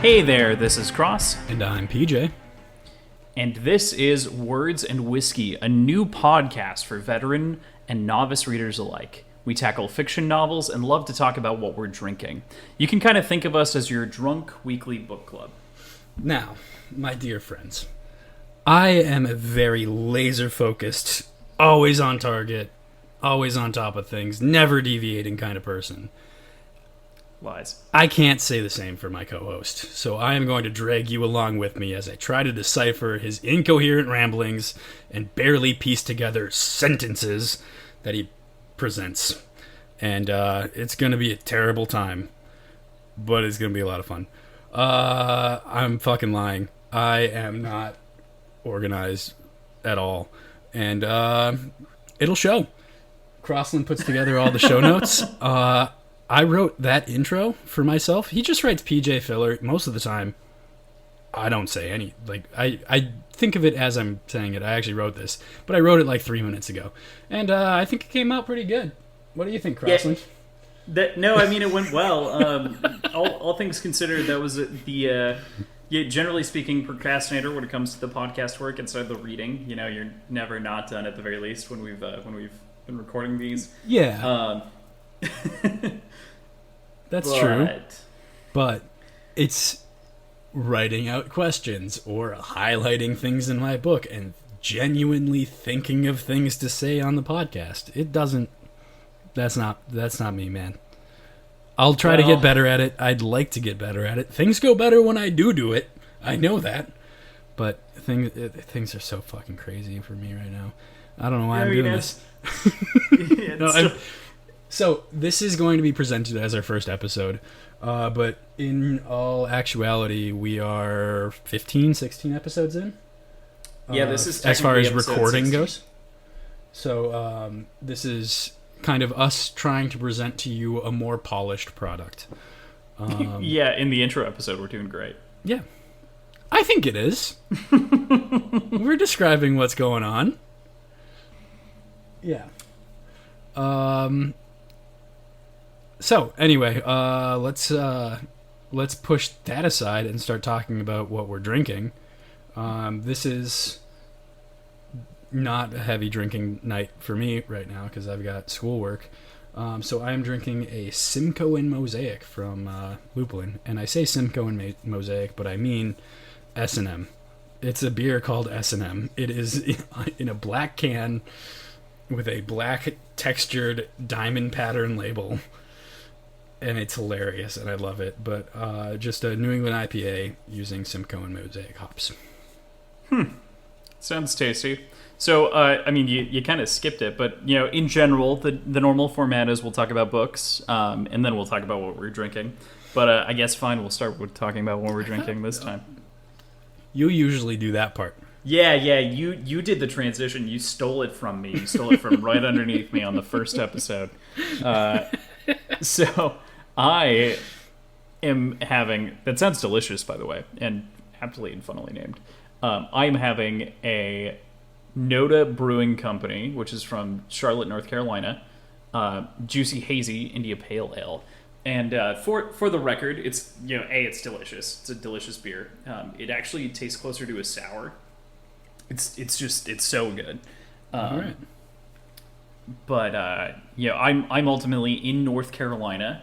Hey there, this is Cross. And I'm PJ. And this is Words and Whiskey, a new podcast for veteran and novice readers alike. We tackle fiction novels and love to talk about what we're drinking. You can kind of think of us as your drunk weekly book club. Now, my dear friends, I am a very laser-focused, always on target, always on top of things, never deviating kind of person. Lies. I can't say the same for my co-host, so I am going to drag you along with me as I try to decipher his incoherent ramblings and barely piece together sentences that he presents. And it's going to be a terrible time, but it's going to be a lot of fun. I'm fucking lying. I am not organized at all. And it'll show. Krossland puts together all the show notes. I wrote that intro for myself. He just writes PJ filler most of the time. I don't say any. I think of it as I'm saying it. I actually wrote this, but I wrote it like 3 minutes ago, and I think it came out pretty good. What do you think, Krossland? No, I mean it went well. All things considered, that was generally speaking, procrastinator when it comes to the podcast work instead of the reading. You know, you're never not done at the very least when we've been recording these. Yeah. That's true, but it's writing out questions or highlighting things in my book and genuinely thinking of things to say on the podcast. That's not me, man. I'll try to get better at it. I'd like to get better at it. Things go better when I do it. I know that, but things are so fucking crazy for me right now. I don't know why I'm doing this. So this is going to be presented as our first episode, but in all actuality, we are 15, 16 episodes in. Yeah, this is as far as recording 16. goes. So this is kind of us trying to present to you a more polished product. Yeah, in the intro episode, we're doing great. Yeah, I think it is. We're describing what's going on. Yeah. So anyway, let's push that aside and start talking about what we're drinking. This is not a heavy drinking night for me right now because I've got schoolwork. So I am drinking a Simcoe and Mosaic from Lupulin, and I say Simcoe and Mosaic, but I mean S&M. It's a beer called S&M. It is in a black can with a black textured diamond pattern label. And it's hilarious, and I love it. But just a New England IPA using Simcoe and Mosaic hops. Sounds tasty. So, I mean, you kind of skipped it, but, you know, in general, the normal format is we'll talk about books, and then we'll talk about what we're drinking. But I guess fine, we'll start with talking about what we're drinking this time. You usually do that part. Yeah, you did the transition. You stole it from me. You stole it from right underneath me on the first episode. So I am having, that sounds delicious, by the way, and aptly and funnily named. I am having a Noda Brewing Company, which is from Charlotte, North Carolina, Juicy Hazy India Pale Ale. And for the record, it's, you know, it's delicious. It's a delicious beer. It actually tastes closer to a sour. It's so good. All right. But you know, I'm ultimately in North Carolina,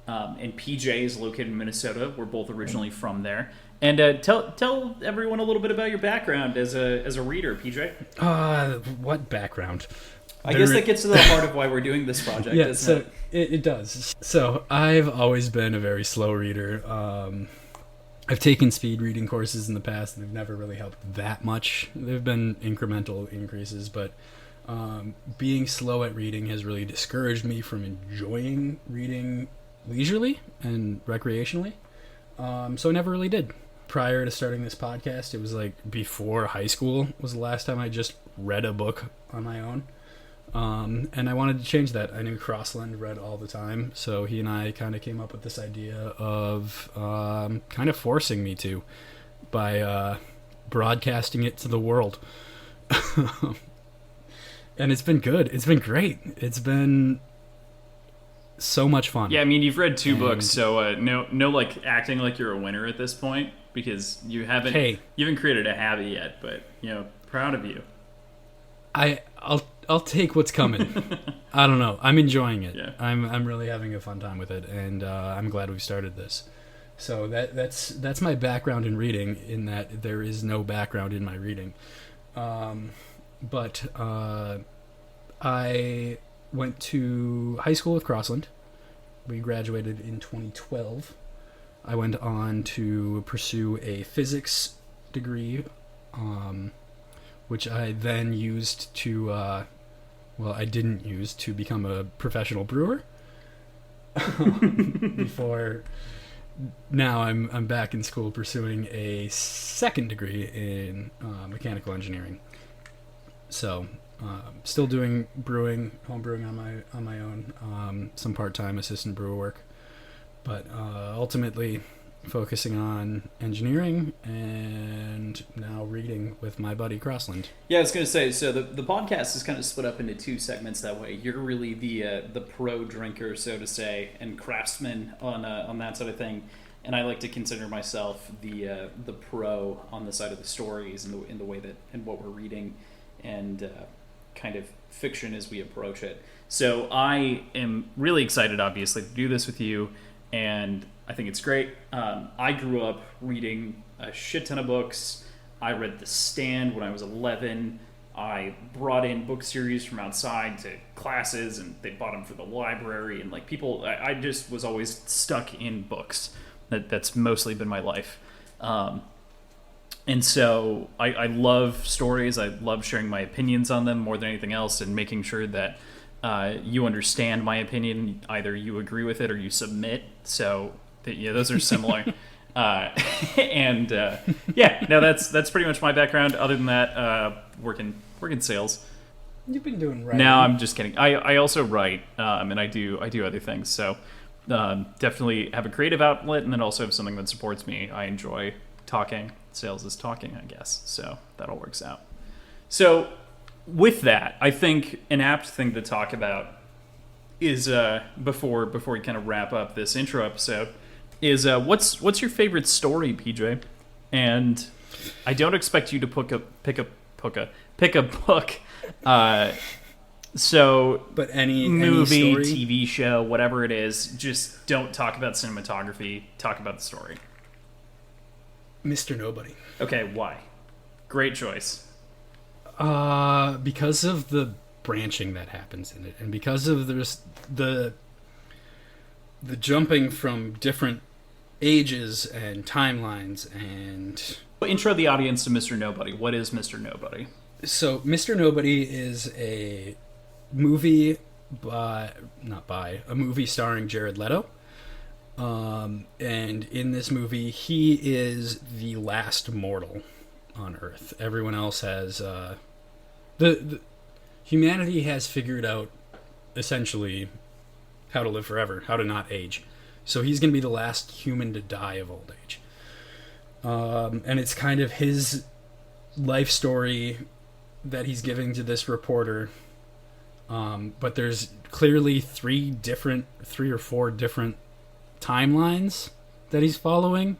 and PJ is located in Minnesota. We're both originally from there. And tell everyone a little bit about your background as a reader, PJ. What background? I guess that gets to the heart of why we're doing this project. Yeah, doesn't so it does. So I've always been a very slow reader. I've taken speed reading courses in the past, and they've never really helped that much. They've been incremental increases, but being slow at reading has really discouraged me from enjoying reading leisurely and recreationally. So I never really did. Prior to starting this podcast, it was like before high school was the last time I just read a book on my own. And I wanted to change that. I knew Krossland read all the time, so he and I kind of came up with this idea of kind of forcing me to by broadcasting it to the world. And it's been good. It's been great. It's been so much fun. Yeah, I mean, you've read 2 books, so no, like acting like you're a winner at this point because you haven't created a habit yet. But proud of you. I'll take what's coming. I don't know. I'm enjoying it. Yeah. I'm really having a fun time with it, and I'm glad we started this. So that's my background in reading. In that there is no background in my reading, but I went to high school with Krossland. We graduated in 2012. I went on to pursue a physics degree, which I then used to, I didn't use to become a professional brewer. Before, now I'm back in school pursuing a second degree in mechanical engineering. So, still doing brewing, home brewing on my own, some part-time assistant brewer work, but ultimately focusing on engineering and now reading with my buddy Krossland. Yeah, I was going to say, so the podcast is kind of split up into 2 segments that way. You're really the pro drinker, so to say, and craftsman on that sort of thing. And I like to consider myself the pro on the side of the stories and in the way that and what we're reading and kind of fiction as we approach it. So I am really excited, obviously, to do this with you, and I think it's great. I grew up reading a shit ton of books. I read The Stand when I was 11. I brought in book series from outside to classes, and they bought them for the library. And I just was always stuck in books. That's mostly been my life. And so I love stories. I love sharing my opinions on them more than anything else, and making sure that you understand my opinion. Either you agree with it or you submit. So those are similar. That's pretty much my background. Other than that, working sales. You've been doing writing. No, I'm just kidding. I also write, and I do other things. So definitely have a creative outlet, and then also have something that supports me. I enjoy talking. Sales is talking, I guess. So that all works out. So with that, I think an apt thing to talk about is before we kind of wrap up this intro episode is what's your favorite story, PJ? And I don't expect you to pick a book. So, but any movie, story? TV show, whatever it is, just don't talk about cinematography. Talk about the story. Mr. Nobody. Okay, why? Great choice. Because of the branching that happens in it, and because of the jumping from different ages and timelines and... Intro the audience to Mr. Nobody. What is Mr. Nobody? So, Mr. Nobody is a movie a movie starring Jared Leto. And in this movie, he is the last mortal on Earth. Everyone else has... The humanity has figured out, essentially, how to live forever, how to not age. So he's going to be the last human to die of old age. And it's kind of his life story that he's giving to this reporter. But there's clearly 3 or 4 different timelines that he's following.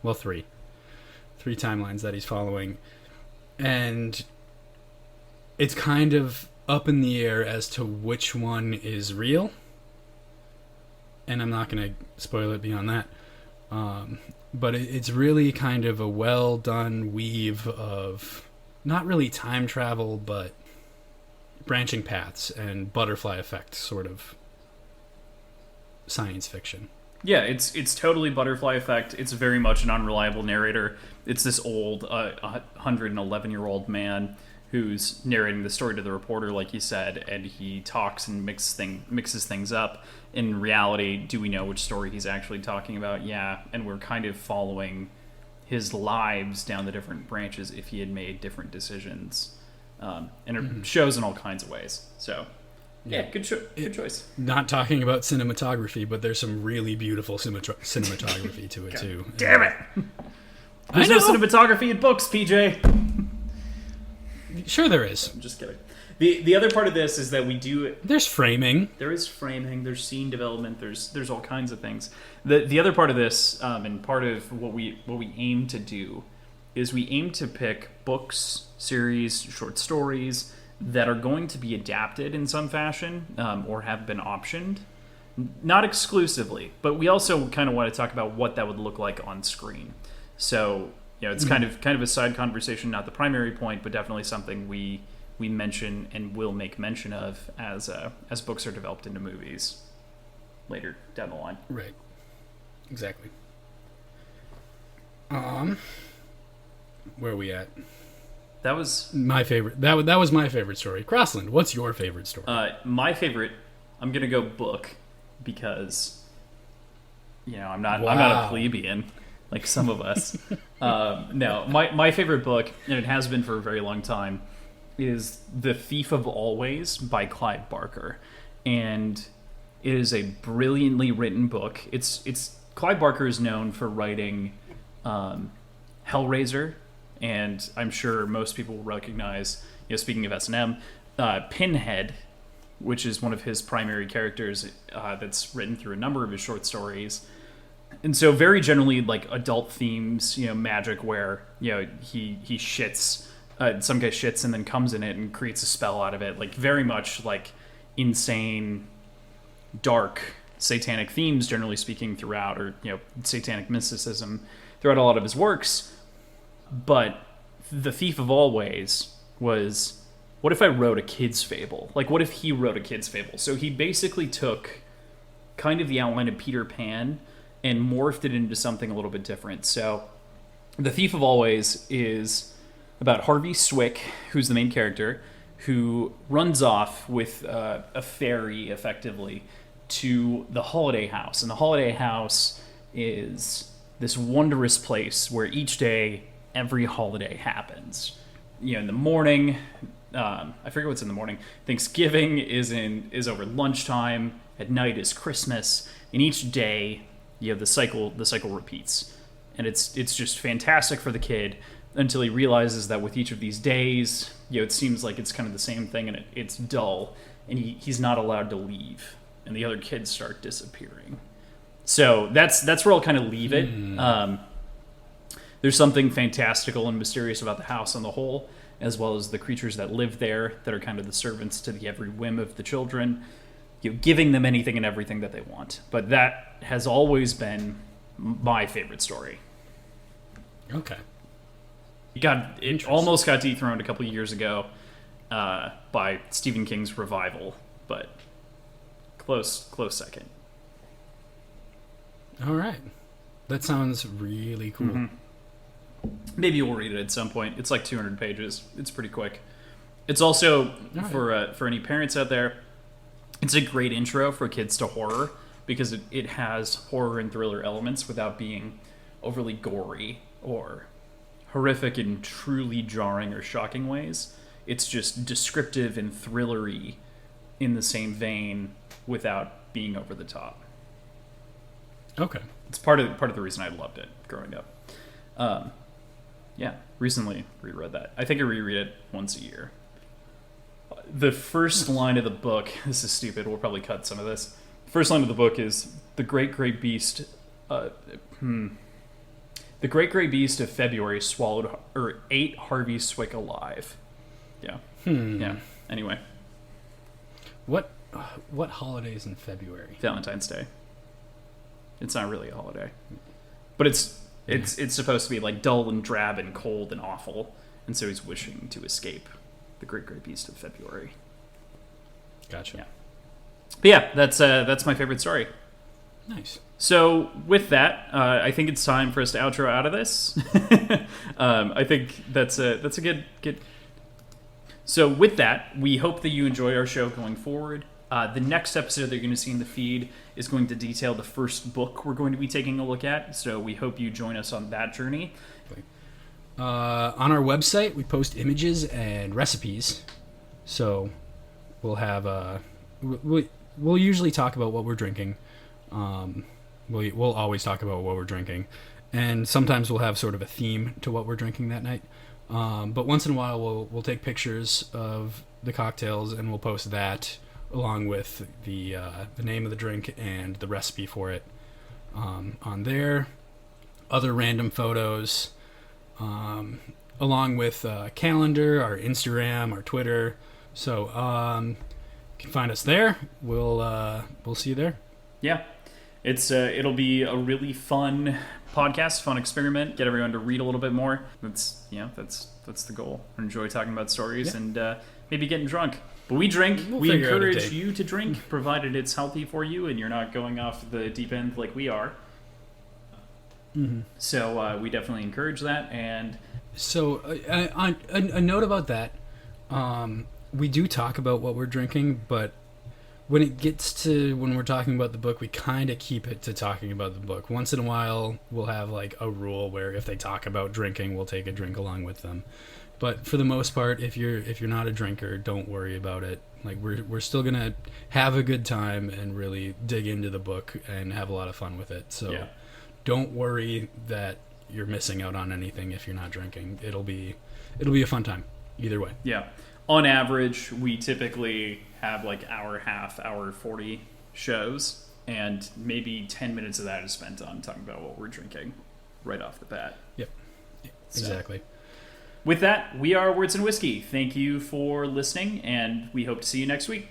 Well, 3 timelines that he's following. And it's kind of up in the air as to which one is real. And I'm not going to spoil it beyond that. But it's really kind of a well-done weave of not really time travel, but branching paths and butterfly effect sort of science fiction. Yeah, it's totally butterfly effect. It's very much an unreliable narrator. It's this old 111-year-old man who's narrating the story to the reporter, like you said, and he talks and mixes things up. In reality, do we know which story he's actually talking about? Yeah, and we're kind of following his lives down the different branches if he had made different decisions. And it shows in all kinds of ways. So, yeah, good choice. Not talking about cinematography, but there's some really beautiful cinematography to it, too. Damn it! There's no cinematography in books, PJ. Sure there is. I'm just kidding. The other part of this is that we do. There's framing. There is framing. There's scene development. There's all kinds of things. The other part of this, and part of what we aim to do, is we aim to pick books, series, short stories that are going to be adapted in some fashion, or have been optioned. Not exclusively, but we also kind of want to talk about what that would look like on screen. So, it's kind of a side conversation, not the primary point, but definitely something we mention and will make mention of as books are developed into movies later down the line. Right. Exactly. Where are we at? That was my favorite. That was my favorite story. Krossland, what's your favorite story? My favorite. I'm gonna go book because I'm not a plebeian like some of us. No, my favorite book, and it has been for a very long time, is The Thief of Always by Clive Barker, and it is a brilliantly written book. It's Clive Barker is known for writing Hellraiser, and I'm sure most people will recognize, speaking of S&M, Pinhead, which is one of his primary characters that's written through a number of his short stories. And so very generally like adult themes, magic where, he shits, some guy shits and then comes in it and creates a spell out of it. Like very much like insane, dark, satanic themes, generally speaking, throughout, or, satanic mysticism throughout a lot of his works. But The Thief of Always was, what if I wrote a kid's fable? Like, what if he wrote a kid's fable? So he basically took kind of the outline of Peter Pan and morphed it into something a little bit different. So The Thief of Always is about Harvey Swick, who's the main character, who runs off with a fairy, effectively, to the Holiday House. And the Holiday House is this wondrous place where each day, every holiday happens. In the morning, I forget what's in the morning. Thanksgiving is over lunchtime. At night is Christmas. And each day, the cycle repeats. And it's just fantastic for the kid until he realizes that with each of these days, it seems like it's kind of the same thing, and it's dull, and he's not allowed to leave, and the other kids start disappearing. So that's where I'll kind of leave it. There's something fantastical and mysterious about the house on the whole, as well as the creatures that live there that are kind of the servants to the every whim of the children, giving them anything and everything that they want. But that has always been my favorite story. Okay. It almost got dethroned a couple of years ago by Stephen King's Revival, but close second. All right. That sounds really cool. Mm-hmm. Maybe you'll read it at some point. It's like 200 pages. It's pretty quick. It's also, for any parents out there, it's a great intro for kids to horror because it has horror and thriller elements without being overly gory or horrific in truly jarring or shocking ways. It's just descriptive and thrillery in the same vein without being over the top. Okay. It's part of the reason I loved it growing up. Recently reread that. I think I reread it once a year. The first line of the book, this is stupid, we'll probably cut some of this. The first line of the book is, the great gray beast of February ate Harvey Swick alive. Yeah. Yeah. Anyway. What holidays in February? Valentine's Day. It's not really a holiday. But it's supposed to be like dull and drab and cold and awful, and so he's wishing to escape the great gray beast of February. Gotcha. Yeah. But yeah, that's my favorite story. Nice. So with that, I think it's time for us to outro out of this. I think that's a good. So with that, we hope that you enjoy our show going forward. The next episode that you're going to see in the feed is going to detail the first book we're going to be taking a look at. So we hope you join us on that journey. On our website, we post images and recipes. So we'll have we'll usually talk about what we're drinking. We'll always talk about what we're drinking, and sometimes we'll have sort of a theme to what we're drinking that night. But once in a while, we'll take pictures of the cocktails, and we'll post that along with the name of the drink and the recipe for it on there. Other random photos, along with calendar, our Instagram, our Twitter. So you can find us there. We'll see you there. Yeah, it'll be a really fun podcast, fun experiment. Get everyone to read a little bit more. That's the goal. Enjoy talking about stories and maybe getting drunk. But we drink. We encourage you to drink, provided it's healthy for you and you're not going off the deep end like we are. Mm-hmm. So we definitely encourage that. And so a note about that. We do talk about what we're drinking, but when we're talking about the book, we kind of keep it to talking about the book. Once in a while, we'll have like a rule where if they talk about drinking, we'll take a drink along with them. But for the most part, if you're not a drinker, don't worry about it. Like we're still gonna have a good time and really dig into the book and have a lot of fun with it. So don't worry that you're missing out on anything if you're not drinking. It'll be a fun time either way. Yeah. On average, we typically have like hour 40 shows, and maybe 10 minutes of that is spent on talking about what we're drinking right off the bat. Yep. Exactly. So, with that, we are Words and Whiskey. Thank you for listening, and we hope to see you next week.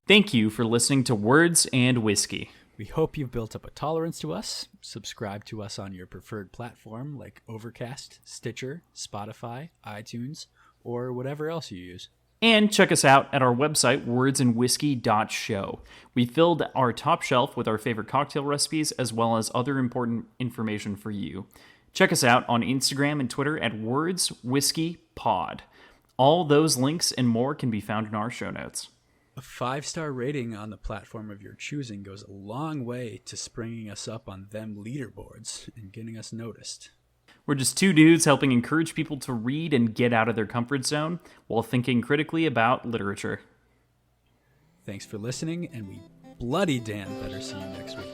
Thank you for listening to Words and Whiskey. We hope you've built up a tolerance to us. Subscribe to us on your preferred platform like Overcast, Stitcher, Spotify, iTunes, or whatever else you use. And check us out at our website, wordsandwhiskey.show. We filled our top shelf with our favorite cocktail recipes as well as other important information for you. Check us out on Instagram and Twitter at wordswhiskeypod. All those links and more can be found in our show notes. A 5-star rating on the platform of your choosing goes a long way to springing us up on them leaderboards and getting us noticed. We're just two dudes helping encourage people to read and get out of their comfort zone while thinking critically about literature. Thanks for listening, and we bloody damn better see you next week.